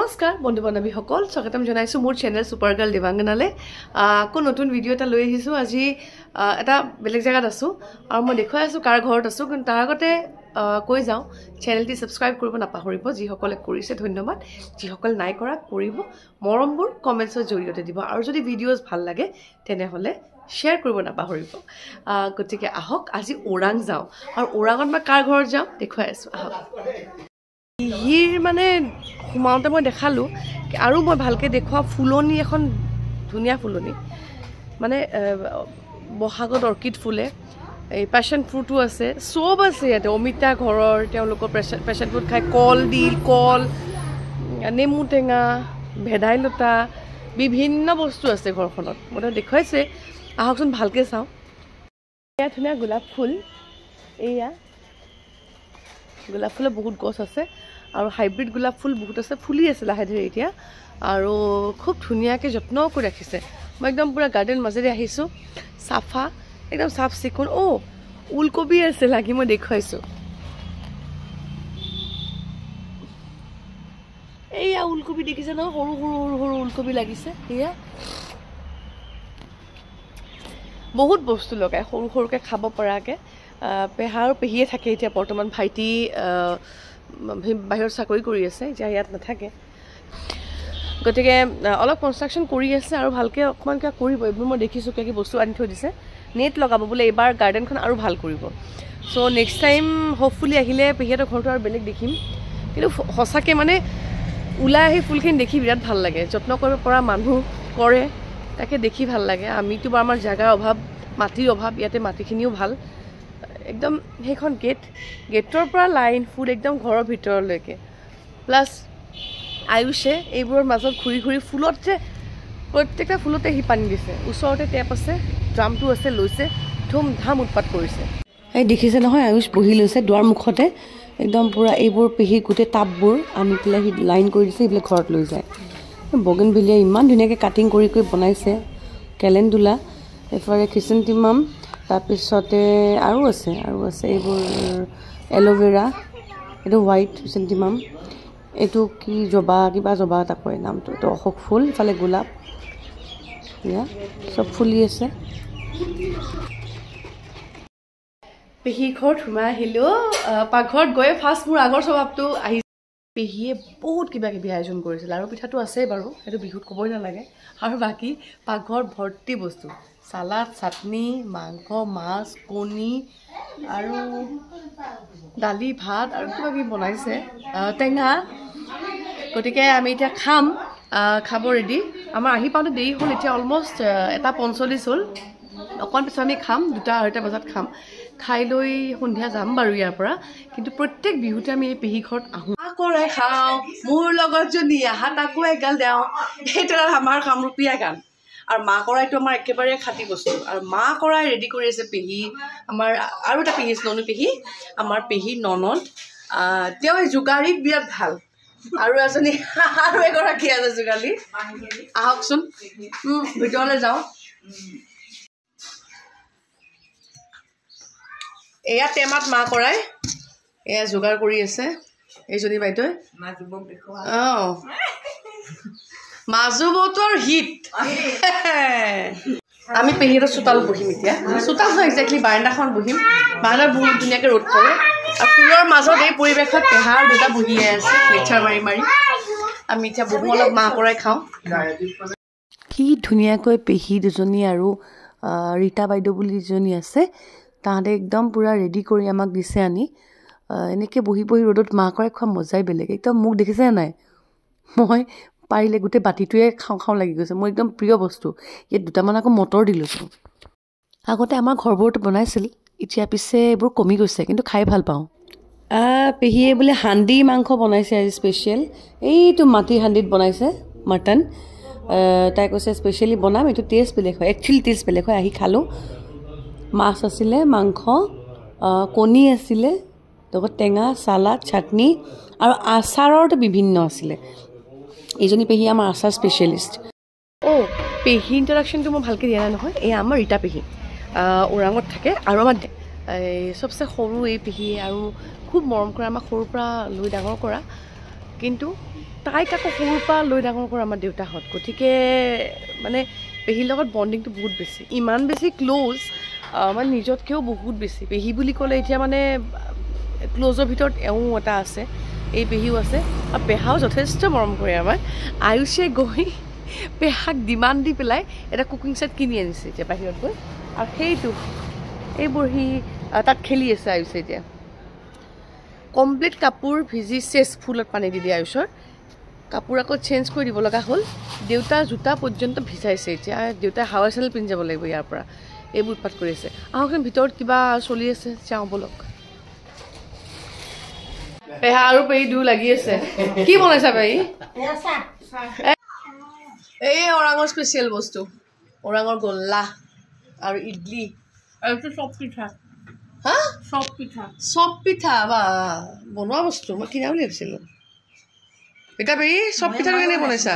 নমস্কাৰ বন্ধু বান্ধৱীসকল স্বাগতম জনাইছো মোৰ চেনেল সুপাৰ গাৰ্ল দেৱাংগনালে আকৌ নতুন ভিডিও এটা লৈ আহিছো আজি এটা বেলেগ জায়গাত আছো আৰু মই দেখুৱাই আছো কাৰ ঘৰত আছো কিন্তু তাৰ আগতে কৈ যাও চেনেলটি সাবস্ক্ৰাইব কৰিব নাপাহৰিব যি সকলে কৰিছে ধন্যবাদ যি সকল নাই কৰা কৰিব মৰমবোৰ কমেন্টছৰ জৰিয়তে দিব আৰু যদি ভিডিওজ ভাল লাগে তেনে হলে শেয়াৰ কৰিব নাপাহৰিব গতিকে আহক আজি ওৰাং যাও আৰু ওৰাঙত মই কাৰ ঘৰত যাও দেখুৱাই আছো আহক হিৰ মানে সোমাওঁতে মই দেখালোঁ আৰু মই ভালকৈ দেখুওৱা ফুলনি এখন ধুনীয়া ফুলনি মানে বহাগত অৰ্কিড ফুলে এই পেশ্যন ফ্ৰুটো আছে চব আছে ইয়াতে অমিতা ঘৰৰ তেওঁলোকৰ পেশ্যন ফ্ৰুট খায় কলডিল কল নেমু টেঙা ভেদাইলতা বিভিন্ন বস্তু আছে ঘৰখনত মই দেখুৱাইছে আহকচোন ভালকৈ চাওঁ এয়া ধুনীয়া গোলাপ ফুল এয়া গোলাপ ফুলৰ বহুত গছ আছে আৰু হাইব্ৰিড গোলাপ ফুল বহুত আছে ফুলি আছে লাহে ধীৰে এতিয়া আৰু খুব ধুনীয়াকৈ যত্ন কৰি ৰাখিছে মই একদম পুৰা গাৰ্ডেন মাজেৰে আহিছোঁ চাফা একদম চাফ চিকুণ ওলকবি আছে লাগি মই দেখুৱাইছোঁ এয়া ওলকবি দেখিছে নহয় সৰু সৰু সৰু সৰু ওলকবি লাগিছে এয়া বহুত বস্তু লগায় সৰু সৰুকৈ খাব পৰাকৈ পেহা আৰু পেহীয়ে থাকে এতিয়া বৰ্তমান ভাইটি বাহিৰত চাকৰি কৰি আছে এতিয়া ইয়াত নাথাকে গতিকে অলপ কনষ্ট্ৰাকশ্যন কৰি আছে আৰু ভালকৈ অকণমান কিবা কৰিব এইবোৰ মই দেখিছোঁ কিবা বস্তু আনি থৈ দিছে নেট লগাব বোলে এইবাৰ গাৰ্ডেনখন আৰু ভাল কৰিব চ' নেক্সট টাইম হ'পফুলি আহিলে পেহীহঁতৰ ঘৰটো আৰু বেলেগ দেখিম কিন্তু সঁচাকৈ মানে ওলাই আহি ফুলখিনি দেখি বিৰাট ভাল লাগে যত্ন কৰিব পৰা মানুহ কৰে তাকে দেখি ভাল লাগে আমিতো বাৰু আমাৰ জেগাৰ অভাৱ মাটিৰ অভাৱ ইয়াতে মাটিখিনিও ভাল একদম সেইখন গেটৰ পৰা লাইন ফুল একদম ঘৰৰ ভিতৰলৈকে প্লাছ আয়ুষে এইবোৰৰ মাজত ঘূৰি ঘূৰি ফুলত যে প্ৰত্যেকটা ফুলতে সি পানী দিছে ওচৰতে টেপ আছে ড্ৰামটো আছে লৈছে ধুম ধাম উৎপাত কৰিছে এই দেখিছে নহয় আয়ুষ বহি লৈছে দুৱাৰ মুখতে একদম পূৰা এইবোৰ পেহী গোটেই টাববোৰ আনি পেলাই সি লাইন কৰি দিছে এইবিলাক ঘৰত লৈ যায় বগেনভিলিয়া ইমান ধুনীয়াকৈ কাটিং কৰি কৰি বনাইছে কেলেণ্ডুলা এফালে খ্ৰিচেণ্টিমাম তাৰপিছতে আৰু আছে এইবোৰ এল'ভেৰা এইটো হোৱাইট খ্ৰিচেণ্টিমাম এইটো কি জবা কিবা জবা এটা কয় নামটো এইটো অশোক ফুল ইফালে গোলাপ এয়া চব ফুলি আছে পেহীৰ ঘৰত সোমাই আহিলোঁ পাকঘৰত গৈ ফাৰ্ষ্ট মোৰ আগৰ স্বভাৱটো আহি পেহীয়ে বহুত কিবা কিবি আয়োজন কৰিছিল আৰু পিঠাটো আছেই বাৰু সেইটো বিহুত ক'বই নালাগে আৰু বাকী পাকঘৰত ভৰ্তি বস্তু চালাড চাটনি মাংস মাছ কণী আৰু দালি ভাত আৰু কিবা কিবি বনাইছে টেঙা গতিকে আমি এতিয়া খাব ৰেডি আমাৰ আহি পাওঁতে দেৰি হ'ল এতিয়া অলমষ্ট 1:45 হ'ল অকণমান পিছত আমি খাম 2-2:30 বজাত খাম খাই লৈ সন্ধিয়া যাম বাৰু ইয়াৰ পৰা কিন্তু প্ৰত্যেক বিহুতে আমি এই পেহী ঘৰত আহোঁ কৰাই খাওঁ মোৰ লগত যদি আহা তাকো এগাল দেওঁ সেইটো আমাৰ কামৰূপীয়া গান আৰু মা কৰাইটো আমাৰ একেবাৰে খাটি বস্তু আৰু মা কৰাই ৰেডি কৰি আছে পেহী আমাৰ আৰু এটা পেহী ননু পেহী আমাৰ পেহী ননদ তেওঁ যোগাৰীত বিৰাট ভাল আৰু এজনী আৰু এগৰাকী আছে যোগালী আহকচোন ভিতৰলৈ যাওঁ এয়া টেমাত মা কৰাই এয়া যোগাৰ কৰি আছে এইজনী বাইদেৱে মাজুবতৰ হিট আমি পেহীহঁতৰ চোতালত বহিম এতিয়া চোতাল নহয় একজেক্টলি বাৰাণ্ডাখন বহিম বাৰাণ্ডাত বহুত ধুনীয়াকৈ ৰ'দ পৰে আৰু ফুলৰ মাজত এই পৰিৱেশত পেহা আৰু দেউতা বহিয়ে আছে লেকচাৰ মাৰি মাৰি আমি এতিয়া বহু অলপ মাহ কৰাই খাওঁ কি ধুনীয়াকৈ পেহী দুজনী আৰু ৰীতা বাইদেউ বুলি যিজনী আছে তাহাঁতে একদম পূৰা ৰেডি কৰি আমাক দিছে আনি এনেকৈ বহি বহি ৰ'দত মাহ কৰাই খোৱা মজাই বেলেগ একদম মোক দেখিছে নাই মই পাৰিলে গোটেই বাতিটোৱে খাওঁ লাগি গৈছে মোৰ একদম প্ৰিয় বস্তু ইয়াত দুটামান আকৌ মটৰ দি লৈছোঁ আগতে আমাৰ ঘৰবোৰত বনাইছিল এতিয়া পিছে এইবোৰ কমি গৈছে কিন্তু খাই ভাল পাওঁ পেহীয়ে বোলে হাণ্ডি মাংস বনাইছে আজি স্পেচিয়েল এইটো মাটিৰ হাণ্ডিত বনাইছে মটন তাই কৈছে স্পেচিয়েলি বনাম এইটো টেষ্ট বেলেগ হয় একচুৱেলি টেষ্ট বেলেগ হয় আহি খালোঁ মাছ আছিলে মাংস কণী আছিলে লগত টেঙা চালাড চাটনি আৰু আচাৰৰতো বিভিন্ন আছিলে এইজনী পেহী আমাৰ আচাৰ স্পেচিয়েলিষ্ট পেহী ইণ্ট্ৰডাকশ্যনটো মই ভালকৈ দিয়া নাই নহয় এই আমাৰ ৰীতা পেহী ওৰাঙত থাকে আৰু আমাৰ চবচে সৰু এই পেহীয়ে আৰু খুব মৰম কৰে আমাক সৰুৰ পৰা লৈ ডাঙৰ কৰা কিন্তু তাইক আকৌ সৰুৰ পৰা লৈ ডাঙৰ কৰা আমাৰ দেউতাহঁত গতিকে মানে পেহীৰ লগত বণ্ডিংটো বহুত বেছি ইমান বেছি ক্ল'জ মানে নিজতকৈও বহুত বেছি পেহী বুলি ক'লে এতিয়া মানে ক্ল'জৰ ভিতৰত এওঁ এটা আছে এই পেহীও আছে আৰু পেহাও যথেষ্ট মৰম কৰে আমাৰ আয়ুষে গৈ পেহাক ডিমাণ্ড দি পেলাই এটা কুকিং ছেট কিনি আনিছে এতিয়া বাহিৰত গৈ আৰু সেইটো এইবোৰ সি তাত খেলি আছে আয়ুষে এতিয়া কমপ্লিট কাপোৰ ভিজি চেচ ফুলত পানী দি দিয়ে আয়ুষৰ কাপোৰ আকৌ চেঞ্জ কৰি দিব লগা হ'ল দেউতাৰ জোতা পৰ্যন্ত ভিজাইছে এতিয়া দেউতাই হাৱা চেণ্ডেল পিন্ধি যাব লাগিব ইয়াৰ পৰা এইবোৰ উৎপাত কৰি আছে আহকচোন ভিতৰত কিবা চলি আছে যাওঁ বলক পেহা আৰু পেহী দুয়ো লাগি আছে কি বনাইছা পেহী এই ওৰাঙৰ স্পেচিয়েল বস্তু ওৰাঙৰ গোল্লা আৰু ইডলি আৰু চব পিঠা হা চব পিঠা বা বনোৱা বস্তু মই কিনা বুলি ভাবিছিলোঁ এতিয়া পেহী চব পিঠাটো কেনেকৈ বনাইছা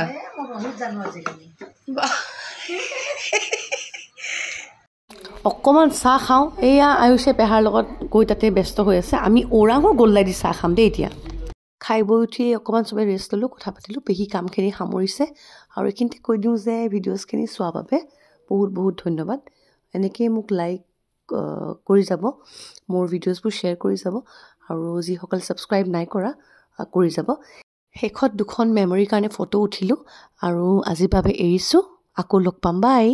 অকণমান চাহ খাওঁ এয়া আয়ুষে পেহাৰ লগত গৈ তাতে ব্যস্ত হৈ আছে আমি ওৰাঙৰ গোল্লাই দি চাহ খাম দেই এতিয়া খাই বৈ উঠি অকণমান চবেই ৰেষ্ট ল'লোঁ কথা পাতিলোঁ পেহী কামখিনি সামৰিছে আৰু এইখিনিতে কৈ দিওঁ যে ভিডিঅ'জখিনি চোৱাৰ বাবে বহুত বহুত ধন্যবাদ এনেকৈয়ে মোক লাইক কৰি যাব মোৰ ভিডিঅ'জবোৰ শ্বেয়াৰ কৰি যাব আৰু যিসকলে ছাবস্ক্ৰাইব নাই কৰা কৰি যাব শেষত 2খন মেমৰিৰ কাৰণে ফটো উঠিলোঁ আৰু আজিৰ বাবে এৰিছোঁ আকৌ লগ পাম বাই